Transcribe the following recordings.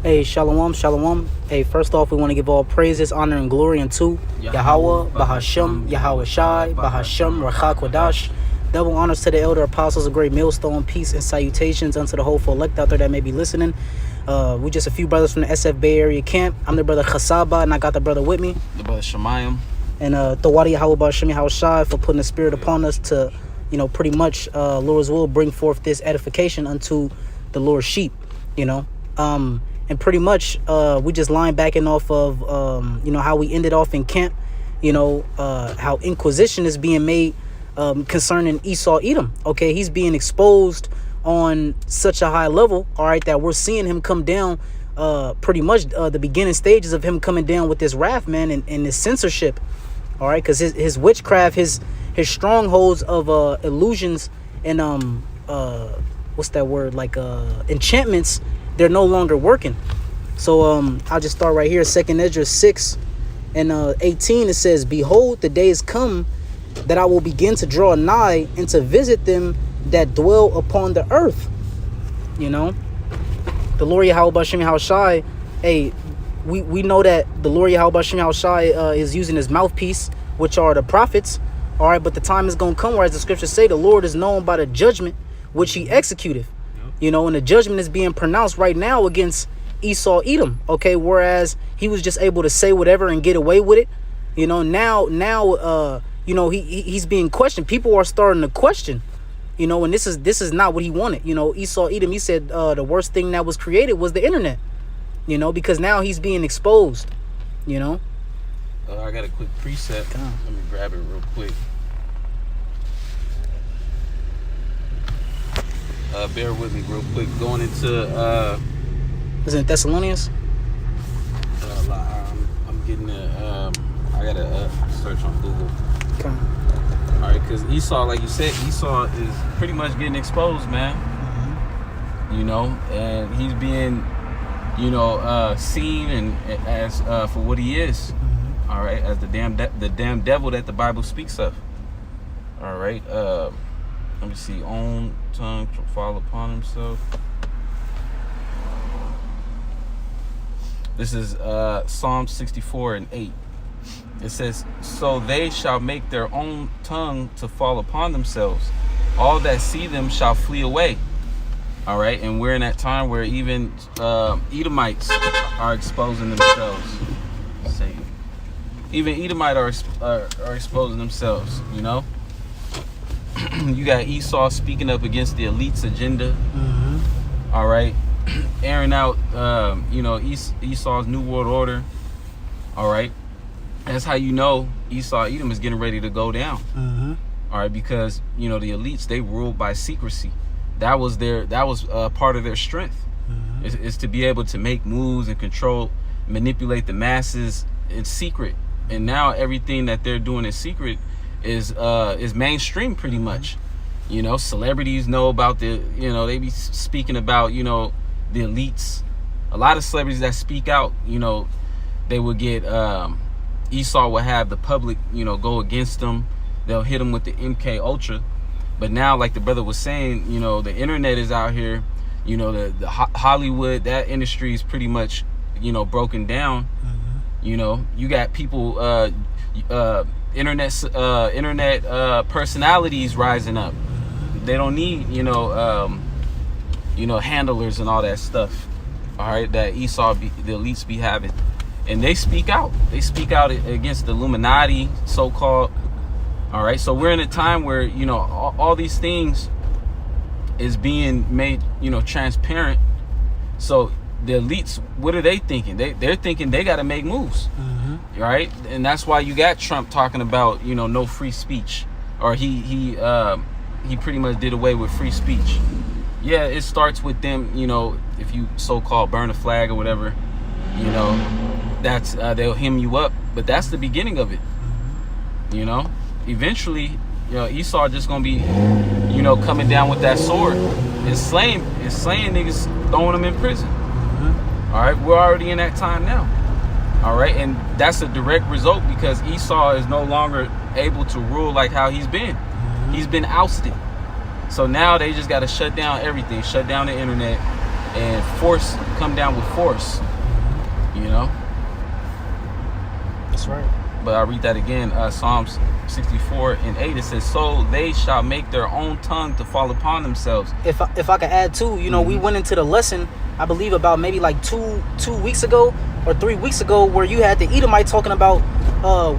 Hey, shalom, shalom. Hey, first off, we want to give all praises, honor, and glory unto Yahweh, Bahashem, Yahweh Shai, Bahashem, Rachak Wadash. Double honors to the elder apostles, a great millstone, peace and salutations unto the hopeful elect out there that may be listening. We just a few brothers from the SF Bay Area camp. I'm the brother Chasaba, and I got the brother with me. The brother Shemayim. And Tawadi Yahweh Bahashem, Yahweh Shai, for putting the spirit upon us to, pretty much, Lord's will bring forth this edification unto the Lord's sheep, And pretty much, we just line backing off of, how we ended off in camp, how Inquisition is being made concerning Esau Edom. Okay, he's being exposed on such a high level, all right, that we're seeing him come down pretty much the beginning stages of him coming down with this wrath, man, and this censorship, all right, because his witchcraft, his strongholds of illusions and, what's that word, like enchantments, they're no longer working. So I'll just start right here. 2nd Ezra 6 and 18, it says, "Behold, the days come that I will begin to draw nigh and to visit them that dwell upon the earth." The Lord Yahweh Bashem Yahweh Shai, hey, we know that the Lord Yahweh Bashem Yahweh Shai is using his mouthpiece, which are the prophets. All right, but the time is going to come where, as the scriptures say, the Lord is known by the judgment which he executeth. And the judgment is being pronounced right now against Esau Edom, okay? Whereas he was just able to say whatever and get away with it. Now, he's being questioned. People are starting to question, and this is not what he wanted. Esau Edom, he said the worst thing that was created was the internet, because now he's being exposed, I got a quick preset. Let me grab it real quick. Bear with me real quick. Going into is it Thessalonians? I'm getting I gotta search on Google. Okay. All right, because Esau, like you said, Esau is pretty much getting exposed, man. Mm-hmm. And he's being, seen and as for what he is. Mm-hmm. All right, as the damn devil that the Bible speaks of. All right. Let me see. Own tongue to fall upon himself. This is Psalm 64 and 8. It says, "So they shall make their own tongue to fall upon themselves. All that see them shall flee away." All right, and we're in that time where even Edomites are exposing themselves. Even Edomites are exposing themselves. You got Esau speaking up against the elite's agenda. Mm-hmm. All right, airing out, Esau's New World Order. All right, that's how Esau Edom is getting ready to go down. Mm-hmm. All right, because the elites, they ruled by secrecy. That was part of their strength. Mm-hmm. is to be able to make moves and manipulate the masses in secret. And now everything that they're doing in secret is mainstream pretty much. Celebrities know about they be speaking about, the elites. A lot of celebrities that speak out, they would get, Esau will have the public, go against them. They'll hit them with the MK Ultra. But now, like the brother was saying, the internet is out here, the Hollywood, that industry is pretty much, broken down. Mm-hmm. You got people, internet personalities rising up. They don't need handlers and all that stuff, all right, that the elites be having. And they speak out against the Illuminati, so-called. All right, so we're in a time where all these things is being made transparent. So the elites, what are they thinking? They're thinking they got to make moves. Mm-hmm. Right? And that's why you got Trump talking about, no free speech, or he pretty much did away with free speech. Yeah, it starts with them, if you so-called burn a flag or whatever, that's they'll hem you up, but that's the beginning of it. Eventually, Esau just gonna be, coming down with that sword and slaying niggas, throwing them in prison. Mm-hmm. All right, we're already in that time now. All right, and that's a direct result because Esau is no longer able to rule like how he's been. Mm-hmm. He's been ousted. So now they just got to shut down everything, shut down the internet, and force come down with force, you know. That's right. But I'll read that again. Psalms 64:8. It says, "So they shall make their own tongue to fall upon themselves." If I could add too, you know, we went into the lesson, I believe about maybe like two weeks ago or 3 weeks ago, where you had the Edomite talking about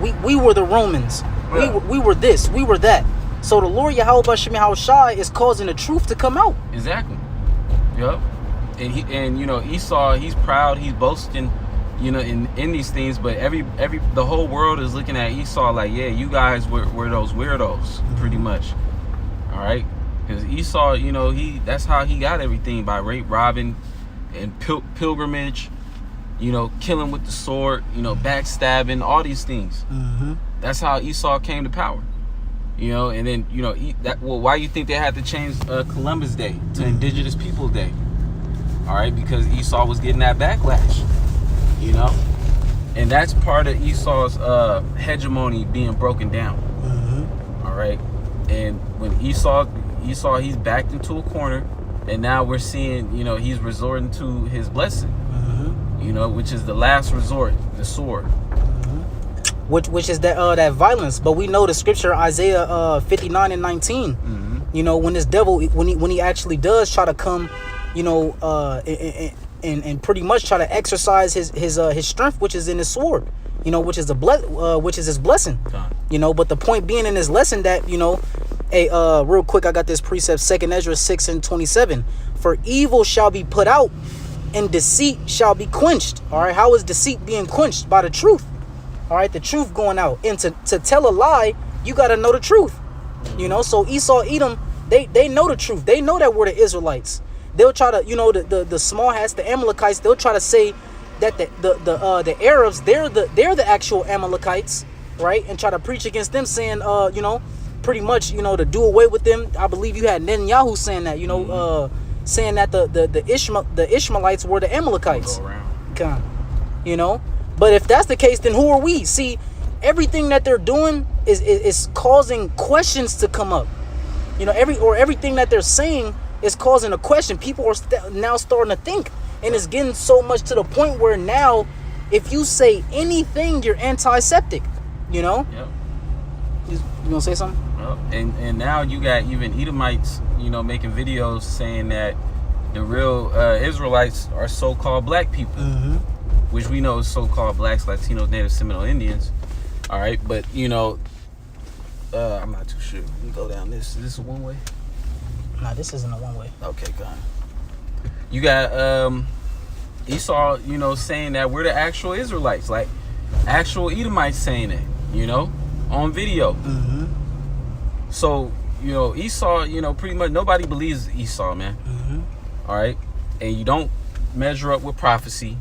we were the Romans, Yeah. we were this, we were that. So the Lord Yahweh Bashim Yahushai is causing the truth to come out. Exactly. Yep. And you know, Esau, he's proud, he's boasting, you know, in these things, but the whole world is looking at Esau like, yeah, you guys were those weirdos, pretty much. All right, because Esau, you know, that's how he got everything, by rape, robbing, and pilgrimage, you know, killing with the sword, you know, backstabbing, all these things. That's how Esau came to power. You know, and then, you know, why you think they had to change Columbus Day to Indigenous Peoples Day? All right, because Esau was getting that backlash, you know, and that's part of Esau's hegemony being broken down. All right, and when Esau, he's backed into a corner, and now we're seeing, you know, he's resorting to his blessing, you know, which is the last resort, the sword. Which is that violence. But we know the scripture, Isaiah 59:19. You know, when this devil, when he actually does try to come, you know, and pretty much try to exercise his strength, which is in his sword, you know, which is his blessing. You know, but the point being in this lesson that, you know, real quick, I got this precept, 2 Ezra 6:27. For evil shall be put out, and deceit shall be quenched. All right, how is deceit being quenched? By the truth. All right, the truth going out. And to tell a lie, you got to know the truth. You know, so Esau, Edom, they know the truth. They know that we're the Israelites. They'll try to, you know, the small hats, the Amalekites, they'll try to say that the Arabs, they're the actual Amalekites, right? And try to preach against them, saying, you know, pretty much, you know, to do away with them. I believe you had Netanyahu saying that, you know, saying that the Ishmaelites were the Amalekites. You know? But if that's the case, then who are we? See, everything that they're doing is causing questions to come up. You know, everything that they're saying is causing a question. People are now starting to think, and it's getting so much to the point where now, if you say anything, you're antiseptic. You know. Yep. You gonna say something? Well, and now you got even Edomites, you know, making videos saying that the real Israelites are so-called black people. Which we know is so-called blacks, Latinos, Native Seminole Indians. All right, but, you know, I'm not too sure. We go down this. Is this a one-way? Nah, this isn't a one-way. Okay, go on. You got Esau, you know, saying that we're the actual Israelites, like actual Edomites saying it, you know, on video. So, you know, Esau, you know, pretty much nobody believes Esau, man. All right, and you don't measure up with prophecy.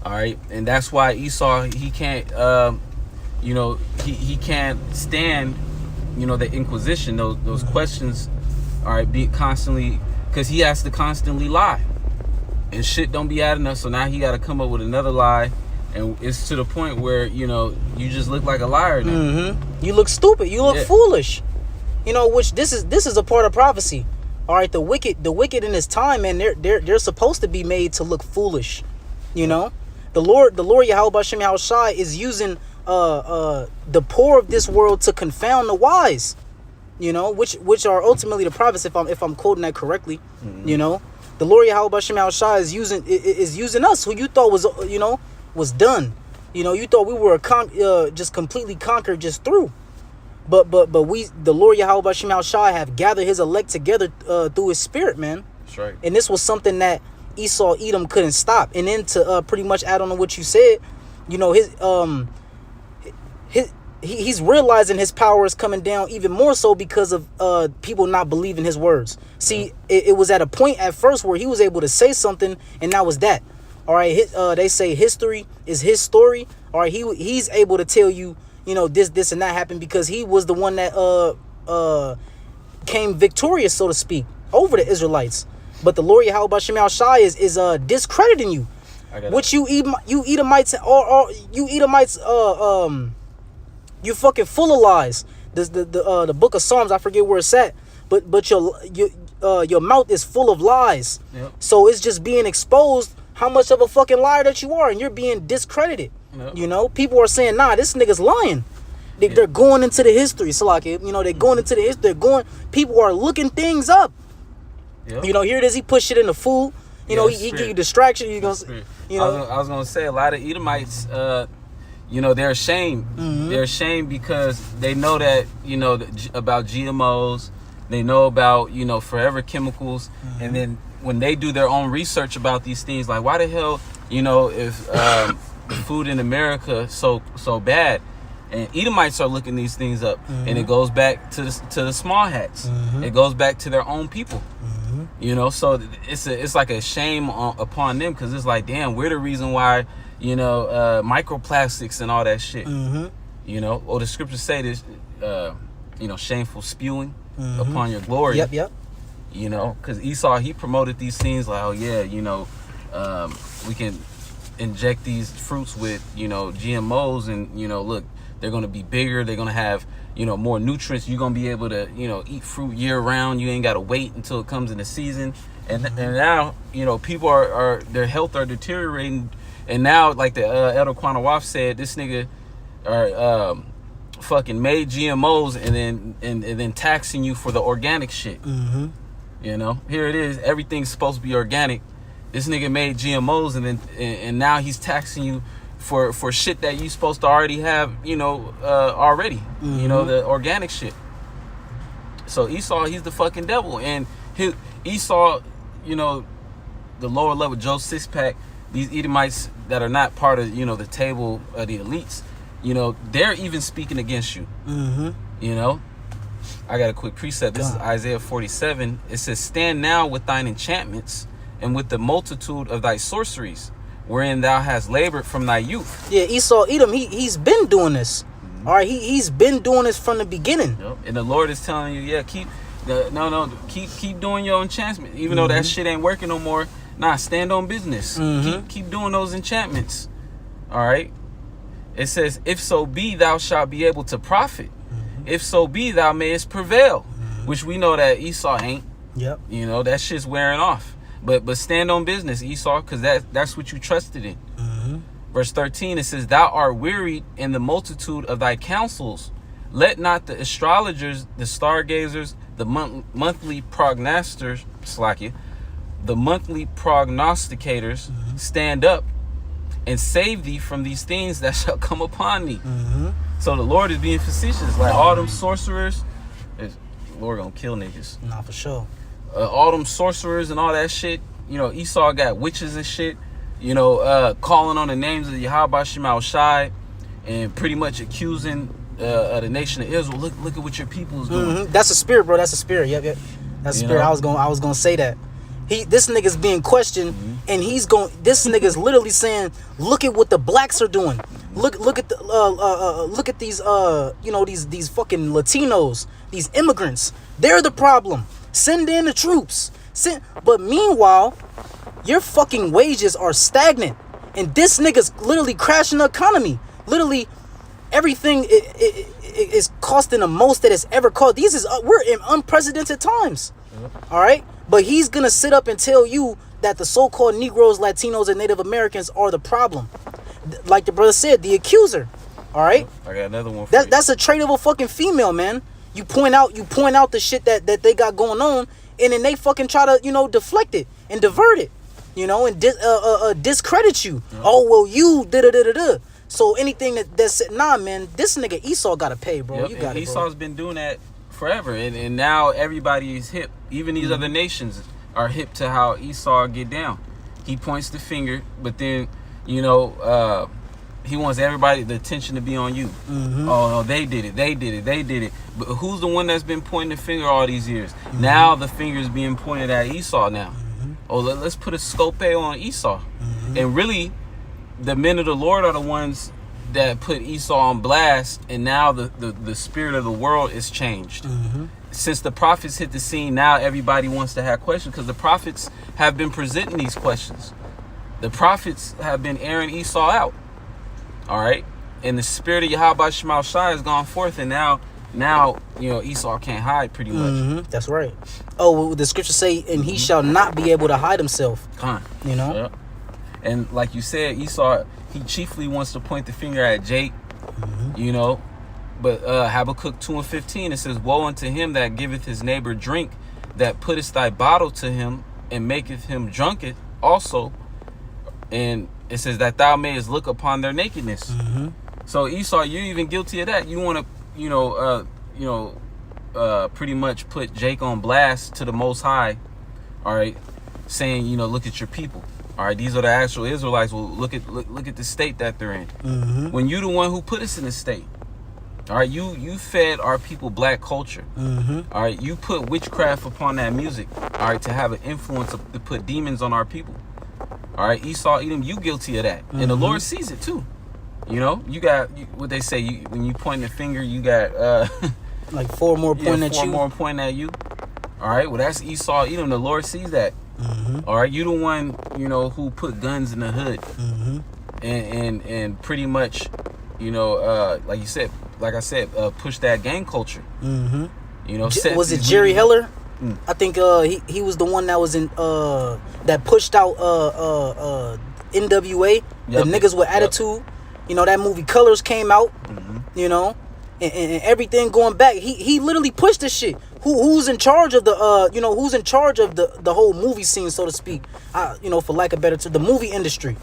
All right, and that's why Esau, he can't, you know, he can't stand, you know, the Inquisition, those questions, all right, be constantly, because he has to constantly lie, and shit don't be adding up. So now he got to come up with another lie, and it's to the point where, you know, you just look like a liar now. You look stupid. You look foolish. You know, which this is a part of prophecy. All right, the wicked in this time, man, they're supposed to be made to look foolish. You know. The Lord Yahweh B'Shem Yahushai is using the poor of this world to confound the wise, you know, which are ultimately the prophets, if I'm quoting that correctly. You know, the Lord Yahweh B'Shem Yahushai is using us, who you thought was, you know, was done. You know, you thought we were just completely conquered just through, but the Lord Yahweh B'Shem Yahushai have gathered his elect together through his spirit, man. That's right. And this was something that Esau, Edom couldn't stop. And then to pretty much add on to what you said, you know, he's realizing his power is coming down even more so because of people not believing his words. See, it was at a point at first where he was able to say something, and that was that. All right, they say history is his story. All right, he's able to tell you, you know, this and that happened because he was the one that came victorious, so to speak, over the Israelites. But the Lord Yahweh B'Shem Yahushai is discrediting you. Which you Edomites or you Edomites you fucking full of lies. The book of Psalms, I forget where it's at, but your mouth is full of lies. Yep. So it's just being exposed how much of a fucking liar that you are, and you're being discredited. Yep. You know, people are saying, nah, this nigga's lying. They're going into the history. So like, you know, they're going into the history. People are looking things up. Yep. You know, here it is. He push it in the food. You know, he give you distraction. You know. I was gonna say a lot of Edomites. You know, they're ashamed. Mm-hmm. They're ashamed because they know that, you know, about GMOs. They know about, you know, forever chemicals. Mm-hmm. And then when they do their own research about these things, like why the hell, you know, if food in America so bad, and Edomites are looking these things up, mm-hmm. and it goes back to the small hats. Mm-hmm. It goes back to their own people. Mm-hmm. You know, so it's like a shame upon them, because it's like, damn, we're the reason why, you know, microplastics and all that shit. Mm-hmm. You know, or the scriptures say this, you know, shameful spewing Mm-hmm. upon your glory. Yep. You know, because Esau, he promoted these things like, oh yeah, you know, we can inject these fruits with, you know, GMOs, and, you know, look, they're going to be bigger. They're going to have, you know, more nutrients. You're going to be able to, you know, eat fruit year round. You ain't got to wait until it comes in the season. And now, you know, people are their health are deteriorating. And now, like the Elder Quanawaf said, this nigga fucking made GMOs and then taxing you for the organic shit. Mm-hmm. You know, here it is. Everything's supposed to be organic. This nigga made GMOs, and now he's taxing you for shit that you supposed to already have, you know, already. Mm-hmm. You know, the organic shit. So Esau, he's the fucking devil, and Esau, you know, the lower level Joe Sixpack, these Edomites that are not part of, you know, the table of the elites, you know, they're even speaking against you. Mm-hmm. You know, I got a quick precept. This is Isaiah 47. It says, "Stand now with thine enchantments and with the multitude of thy sorceries, wherein thou hast labored from thy youth." Yeah, Esau, Edom, he's been doing this. Mm-hmm. All right, he's been doing this from the beginning. Yep. And the Lord is telling you, yeah, keep doing your enchantment, even though that shit ain't working no more. Nah, stand on business. Mm-hmm. Keep doing those enchantments. All right. It says, "If so be thou shalt be able to profit, if so be thou mayest prevail," which we know that Esau ain't. Yep. You know, that shit's wearing off. But stand on business, Esau, because that's what you trusted in. Mm-hmm. Verse 13, it says, "Thou art wearied in the multitude of thy counsels. Let not the astrologers, the stargazers, the monthly prognosticators, stand up and save thee from these things that shall come upon thee." Mm-hmm. So the Lord is being facetious. Like all them sorcerers, the Lord gonna kill niggas. Nah, for sure. All them sorcerers and all that shit. You know, Esau got witches and shit. You know, calling on the names of Yahweh Shema Shai, and pretty much accusing the nation of Israel. Look at what your people is doing. Mm-hmm. That's a spirit, bro. That's a spirit. Yep. That's a spirit. know? I was gonna say that. This nigga's being questioned, and this nigga's literally saying, "Look at what the blacks are doing. Look at these you know, these fucking Latinos, these immigrants. They're the problem. Send in the troops. But meanwhile, your fucking wages are stagnant, and this nigga's literally crashing the economy. Literally, everything is costing the most that it's ever cost. We're in unprecedented times. All right, but he's gonna sit up and tell you that the so-called Negroes, Latinos, and Native Americans are the problem. Like the brother said, the accuser. All right, I got another one. That's a trait of a fucking female, man. You point out the shit that they got going on, and then they fucking try to, you know, deflect it and divert it, you know, and discredit you. Yeah. Oh well, you da. So anything that's nah, man, this nigga Esau gotta pay, bro. Yep. You got it, Esau's been doing that forever, and now everybody is hip. Even these other nations are hip to how Esau get down. He points the finger, but then, you know, he wants everybody, the attention to be on you. Mm-hmm. Oh no, they did it. But who's the one that's been pointing the finger all these years? Mm-hmm. Now the finger is being pointed at Esau now. Mm-hmm. Oh, let's put a scope on Esau. Mm-hmm. And really, the men of the Lord are the ones that put Esau on blast, and now the spirit of the world is changed. Mm-hmm. Since the prophets hit the scene, now everybody wants to have questions, because the prophets have been presenting these questions. The prophets have been airing Esau out. All right? And the spirit of Yahweh Shema Shai has gone forth, and now now, Esau can't hide pretty much. That's right. Oh, well, the scripture say, and he shall not be able to hide himself. Yeah. And like you said, Esau, he chiefly wants to point the finger at Jake, But Habakkuk 2:15, it says, woe unto him that giveth his neighbor drink, that puttest thy bottle to him, and maketh him drunketh also. And it says that thou mayest look upon their nakedness. So Esau, you're even guilty of that. You want to, pretty much put Jake on blast to the Most High. All right, saying, look at your people. All right, these are the actual Israelites. Well, look at the state that they're in. When you the one who put us in the state. All right, you fed our people black culture. All right, you put witchcraft upon that music. All right, to have an influence to put demons on our people. All right, Esau, Edom, you guilty of that, and the Lord sees it too. You got what they say. When you point the finger, you got like four more pointing at you. 4 more pointing at you. All right, well that's Esau, Edom. The Lord sees that. All right, you the one who put guns in the hood, and pretty much, like I said, push that gang culture. Was it Jerry Heller? I think he was the one that was in that pushed out NWA, the niggas with attitude. That movie Colors came out. And everything going back. He literally pushed this shit. Who's in charge of the who's in charge of the whole movie scene, so to speak? For lack of better term, the movie industry.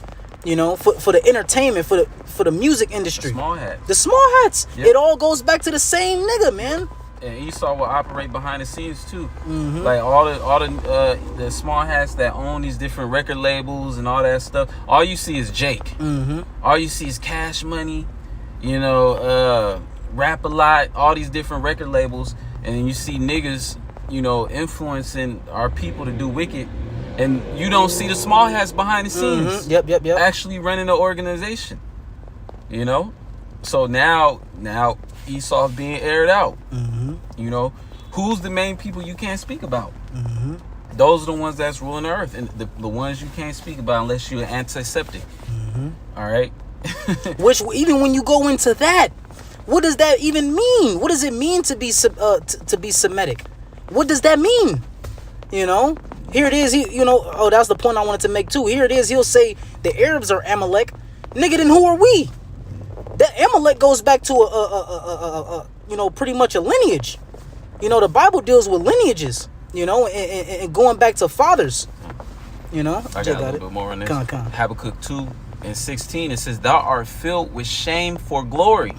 For the entertainment, for the music industry. The small hats. Yep. It all goes back to the same nigga, man. And Esau will operate behind the scenes too. Like all the small hats that own these different record labels and all that stuff. All you see is Jake. All you see is Cash Money. Rap a Lot. All these different record labels, and then you see niggas, influencing our people to do wicked. And you don't see the small hats behind the scenes. Yep. Actually running the organization. So now Esau's being aired out. Who's the main people you can't speak about? Those are the ones that's ruling the earth, and the ones you can't speak about unless you're antiseptic. All right. Which, even when you go into that, what does that even mean? What does it mean to be Semitic? What does that mean? Here it is. That's the point I wanted to make too. Here it is. He'll say the Arabs are Amalek. Nigga, then who are we? That Amalek goes back to pretty much a lineage. The Bible deals with lineages. And going back to fathers. I got a little bit more on this. Habakkuk 2:16. It says, "Thou art filled with shame for glory."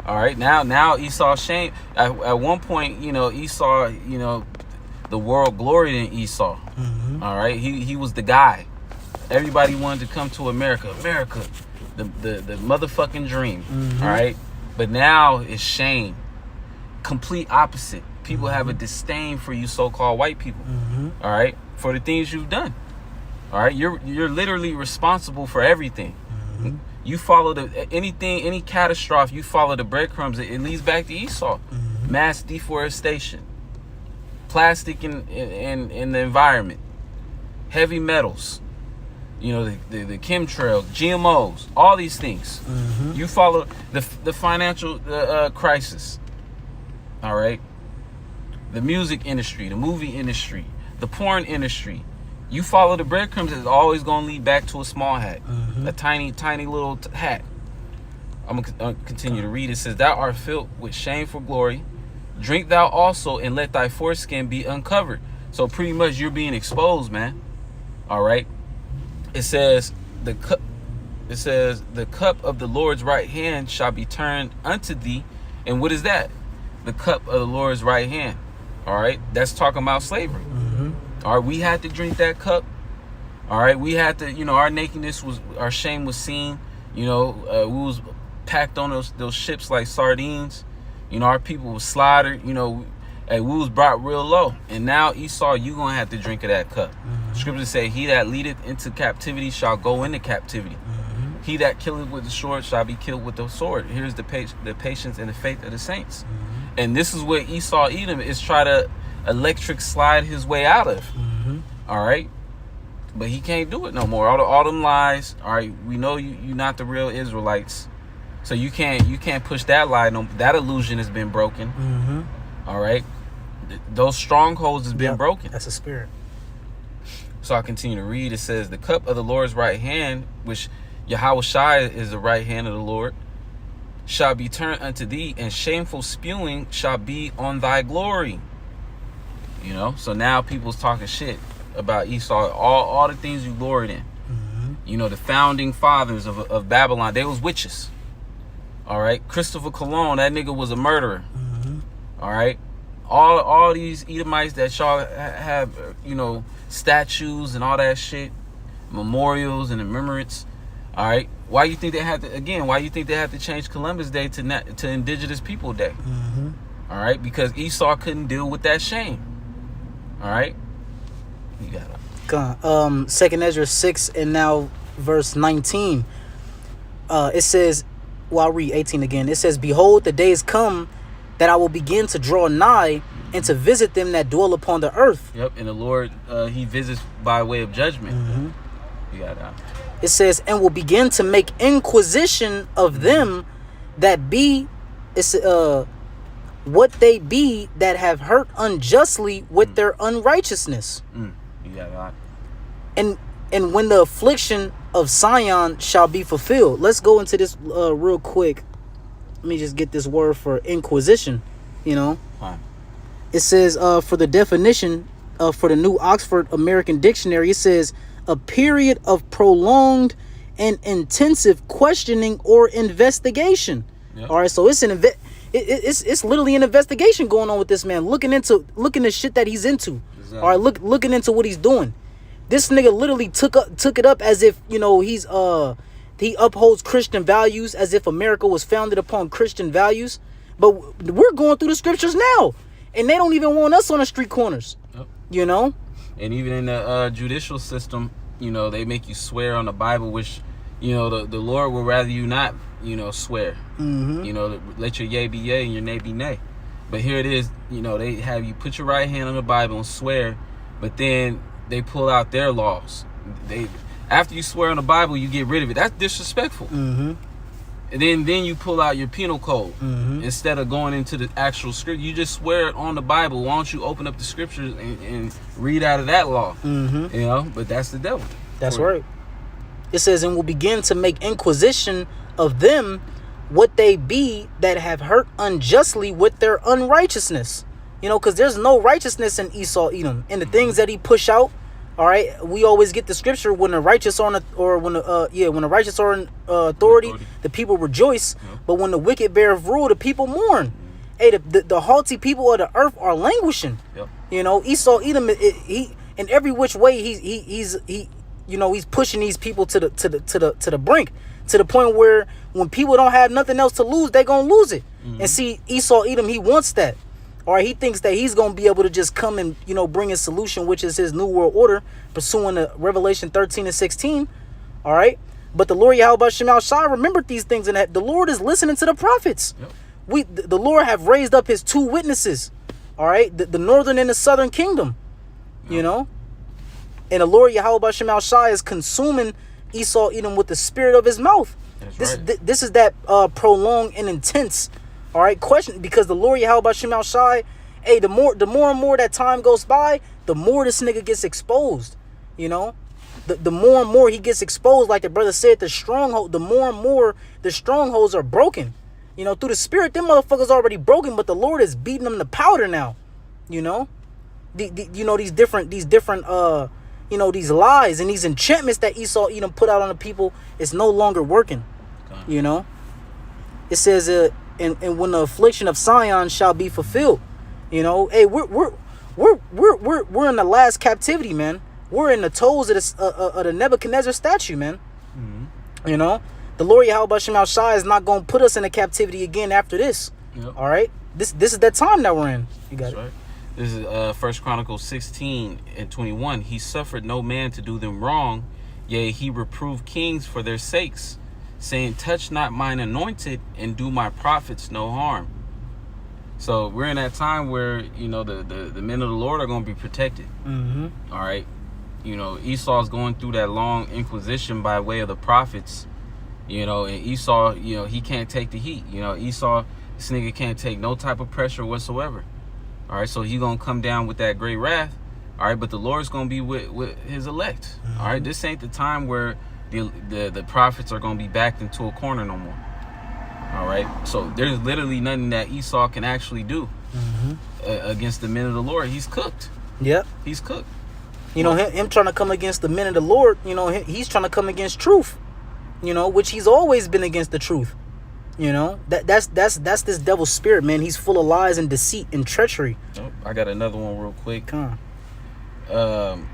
All right. Now Esau shame. At one point, Esau, the world gloried in Esau. All right, he was the guy. Everybody wanted to come to America, the motherfucking dream. All right, but now it's shame. Complete opposite. People have a disdain for you, so-called white people. All right, for the things you've done. All right, you're literally responsible for everything. You follow any catastrophe. You follow the breadcrumbs. It leads back to Esau. Mass deforestation. Plastic in the environment, heavy metals, the chemtrails, GMOs, all these things. You follow the financial crisis. All right, the music industry, the movie industry, the porn industry. You follow the breadcrumbs. It's always going to lead back to a small hat, a tiny little hat. I'm gonna continue to read. It says, "Thou art filled with shame for glory. Drink thou also, and let thy foreskin be uncovered." So pretty much you're being exposed, man. All right. It says the cup of the Lord's right hand shall be turned unto thee. And what is that? The cup of the Lord's right hand. All right. That's talking about slavery. All right. We had to drink that cup. All right. We had to, our nakedness our shame was seen. We was packed on those ships like sardines. Our people was slaughtered. We was brought real low. And now Esau, you gonna have to drink of that cup. Scriptures say, "He that leadeth into captivity shall go into captivity. He that killeth with the sword shall be killed with the sword." Here's the patience and the faith of the saints. And this is what Esau Edom is trying to electric slide his way out of. All right, but he can't do it no more. All them lies. All right, we know you're not the real Israelites. So you can't push that lie. No, that illusion has been broken. All right, those strongholds has been broken. That's a spirit. So I continue to read. It says, the cup of the Lord's right hand, which Yahweh Shai is the right hand of the Lord, shall be turned unto thee, and shameful spewing shall be on thy glory. You know, so now people's talking shit about Esau, all the things you gloried in. You know, the founding fathers of Babylon, they was witches. All right, Christopher Cologne, that nigga was a murderer. All right, all these Edomites that y'all have, you know, statues and all that shit, memorials and remembrance. All right, why you think they had to change Columbus Day to Indigenous People Day? All right, because Esau couldn't deal with that shame. All right, you got it. 2 Ezra 6 and now verse 19. It says, well, I'll read 18 again. It says, behold, the days come that I will begin to draw nigh and to visit them that dwell upon the earth. Yep, and the Lord, he visits by way of judgment. You got that. It says, and will begin to make inquisition of them that be, what they be that have hurt unjustly with their unrighteousness. You got that. And when the affliction of Sion shall be fulfilled. Let's go into this real quick. Let me just get this word for inquisition, you know. Fine. It says, for the definition, for the New Oxford American Dictionary, it says, a period of prolonged and intensive questioning or investigation. Yep. All right, so it's it's literally an investigation going on with this man, looking into shit that he's into. Exactly. All right, looking into what he's doing. This nigga literally took it up as if, you know, he upholds Christian values, as if America was founded upon Christian values. But we're going through the scriptures now, and they don't even want us on the street corners. Yep. You know. And even in the judicial system, you know, they make you swear on the Bible, which, you know, the Lord would rather you not, you know, swear. You know, let your yea be yea and your nay be nay. But here it is, you know, they have you put your right hand on the Bible and swear, but then they pull out their laws. After you swear on the Bible, you get rid of it. That's disrespectful. And then you pull out your penal code instead of going into the actual script. You just swear it on the Bible. Why don't you open up the scriptures and read out of that law? You know, but that's the devil. That's right. It says, and will begin to make inquisition of them what they be that have hurt unjustly with their unrighteousness. You know, because there's no righteousness in Esau, Edom, and the things that he push out. All right, we always get the scripture when the righteous are when the righteous are in authority, the people rejoice. But when the wicked bear rule, the people mourn. Hey, the haughty people of the earth are languishing. You know, Esau, Edom, he in every which way he's you know, he's pushing these people to the brink, to the point where when people don't have nothing else to lose, they're gonna lose it. And see, Esau, Edom, he wants that. Or he thinks that he's going to be able to just come and, you know, bring a solution, which is his new world order, pursuing the Revelation 13 and 16. All right. But the Lord Yahweh Shemel Shai remembered these things, and the Lord is listening to the prophets. The Lord have raised up his two witnesses. All right. The northern and the southern kingdom, you know, and the Lord Yahweh Shemel Shai is consuming Esau, Edom with the spirit of his mouth. This is that prolonged and intense. All right, question, because the Lord Yahweh Shemel Shai, hey, the more and more that time goes by, the more this nigga gets exposed. You know, the more and more he gets exposed, like the brother said, the more and more the strongholds are broken. You know, through the spirit, them motherfuckers already broken, but the Lord is beating them to powder now. You know, you know, these different you know, these lies and these enchantments that Esau Edom put out on the people is no longer working. You know, it says and when the affliction of Sion shall be fulfilled, you know, hey, we're in the last captivity, man. We're in the toes of the Nebuchadnezzar statue, man. You know, the Lord Yahweh Shemel Shai is not gonna put us in a captivity again after this. All right, this is that time that we're in. You got it. Right. This is First Chronicles 16 and 21. He suffered no man to do them wrong, yea, he reproved kings for their sakes, saying, touch not mine anointed and do my prophets no harm. So we're in that time where, you know, the men of the Lord are going to be protected. All right. You know, Esau's going through that long inquisition by way of the prophets. You know, and Esau, you know, he can't take the heat. You know, Esau, this nigga can't take no type of pressure whatsoever. All right, so he gonna come down with that great wrath. All right, but the Lord's gonna be with his elect. All right, this ain't the time where the prophets are gonna be backed into a corner no more. All right, so there's literally nothing that Esau can actually do against the men of the Lord. He's cooked. Yep. He's cooked. You know, him trying to come against the men of the Lord, you know, he's trying to come against truth, you know, which he's always been against the truth. You know, that's this devil's spirit, man. He's full of lies and deceit and treachery. Oh, I got another one real quick. Come on.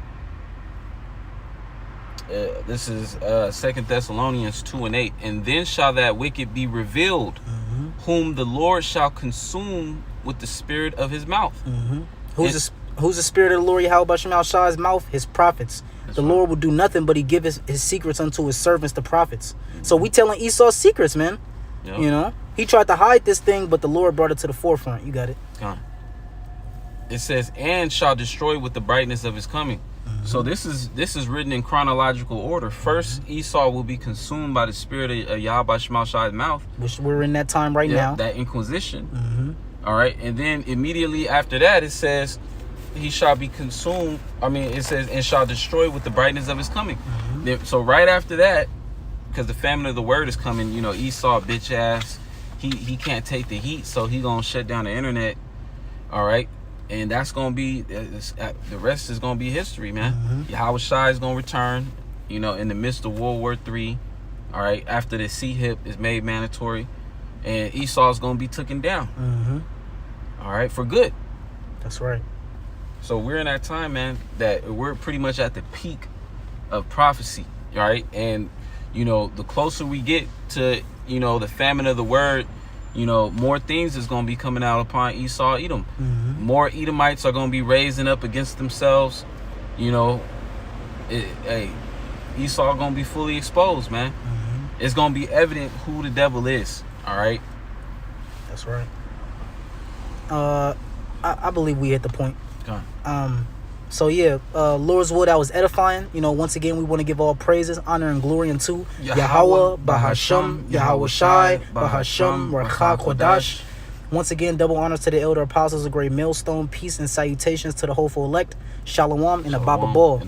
This is 2 Thessalonians 2:8. And then shall that wicked be revealed, whom the Lord shall consume with the spirit of his mouth. Who's the spirit of the Lord Yahweh Basham Shai's mouth? His prophets. The Lord will do nothing but he give his secrets unto his servants, the prophets. So we telling Esau's secrets, man. Yep. You know, he tried to hide this thing, but the Lord brought it to the forefront. You got it. It says, and shall destroy with the brightness of his coming. So this is written in chronological order. First, Esau will be consumed by the spirit of Yahweh Shema Shai's mouth, which we're in that time right now. That Inquisition. All right, and then immediately after that, it says he shall be consumed. I mean, it says and shall destroy with the brightness of his coming. So right after that, because the famine of the word is coming, you know, Esau, bitch ass, he can't take the heat, so he gonna shut down the internet. All right, and that's gonna be the rest is gonna be history, man. Yahweh Shai is gonna return, you know, in the midst of World War III. All right, after the C-hip is made mandatory, and Esau's gonna be taken down. All right, for good. That's right. So we're in that time, man, that we're pretty much at the peak of prophecy. All right, and you know, the closer we get to, you know, the famine of the word, you know, more things is going to be coming out upon Esau, Edom. More Edomites are going to be raising up against themselves. You know, Esau going to be fully exposed, man. It's going to be evident who the devil is. All right. That's right. I believe we hit the point. So yeah, Lord's Wood, that was edifying. You know, once again, we want to give all praises, honor, and glory unto Yahweh, Bahasham, Yahweh Shai, Bahasham, Rakha Kodash. Once again, double honors to the elder apostles, a great millstone, peace and salutations to the hopeful elect. Shalom in a Baba Ball.